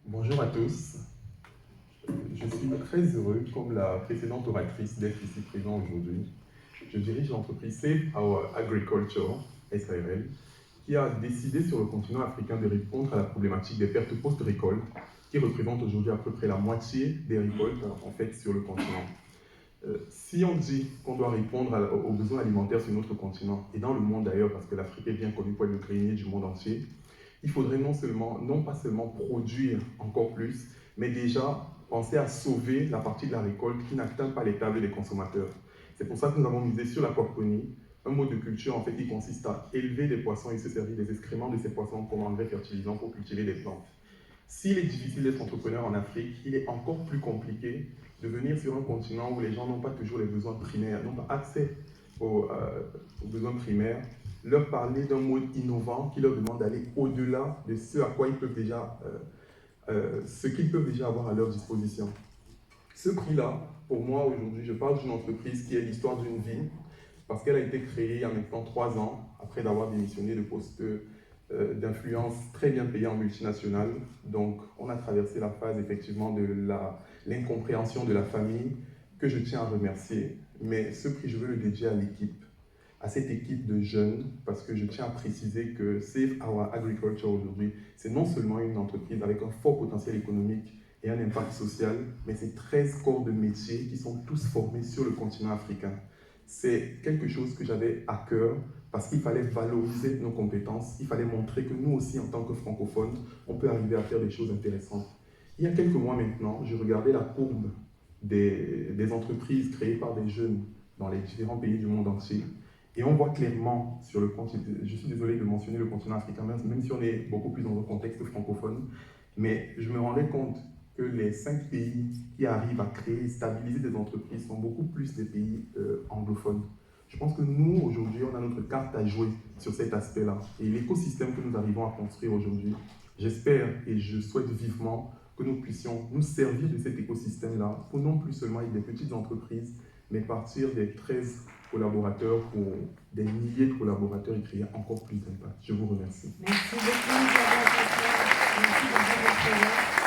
Bonjour à tous. Je suis très heureux, comme la précédente oratrice, d'être ici présent aujourd'hui. Je dirige l'entreprise Safe Our Agriculture, SARL, qui a décidé sur le continent africain de répondre à la problématique des pertes post-récolte, qui représente aujourd'hui à peu près la moitié des récoltes en fait sur le continent. Si on dit qu'on doit répondre aux besoins alimentaires sur notre continent, et dans le monde d'ailleurs, parce que l'Afrique est bien connue pour être le grenier du monde entier, il faudrait non pas seulement produire encore plus, mais déjà penser à sauver la partie de la récolte qui n'atteint pas les tables des consommateurs. C'est pour ça que nous avons misé sur l'aquaponie, un mode de culture en fait qui consiste à élever des poissons et se servir des excréments de ces poissons comme engrais fertilisants pour cultiver des plantes. S'il est difficile d'être entrepreneur en Afrique, il est encore plus compliqué de venir sur un continent où les gens n'ont pas toujours les besoins primaires, n'ont pas accès aux besoins primaires, leur parler d'un mode innovant qui leur demande d'aller au-delà de ce à quoi ils peuvent déjà, ce qu'ils peuvent déjà avoir à leur disposition. Ce prix-là, pour moi aujourd'hui, je parle d'une entreprise qui est l'histoire d'une vie, parce qu'elle a été créée il y a maintenant 3 ans, après d'avoir démissionné de postes d'influence très bien payés en multinationale. Donc on a traversé la phase effectivement de l'incompréhension de la famille, que je tiens à remercier. Mais ce prix, je veux le dédier à l'équipe, à cette équipe de jeunes, parce que je tiens à préciser que Safe Our Agriculture aujourd'hui, c'est non seulement une entreprise avec un fort potentiel économique et un impact social, mais c'est 13 corps de métiers qui sont tous formés sur le continent africain. C'est quelque chose que j'avais à cœur parce qu'il fallait valoriser nos compétences, il fallait montrer que nous aussi, en tant que francophones, on peut arriver à faire des choses intéressantes. Il y a quelques mois maintenant, je regardais la courbe des entreprises créées par des jeunes dans les différents pays du monde entier. Et on voit clairement sur le continent, je suis désolé de mentionner le continent africain, même si on est beaucoup plus dans un contexte francophone, mais je me rendais compte que les 5 pays qui arrivent à créer et stabiliser des entreprises sont beaucoup plus des pays anglophones. Je pense que nous, aujourd'hui, on a notre carte à jouer sur cet aspect-là. Et l'écosystème que nous arrivons à construire aujourd'hui, j'espère et je souhaite vivement que nous puissions nous servir de cet écosystème-là pour non plus seulement être des petites entreprises, mais partir des 13 collaborateurs pour des milliers de collaborateurs et créer encore plus d'impact. Je vous remercie. Merci beaucoup, Isabelle. Merci de votre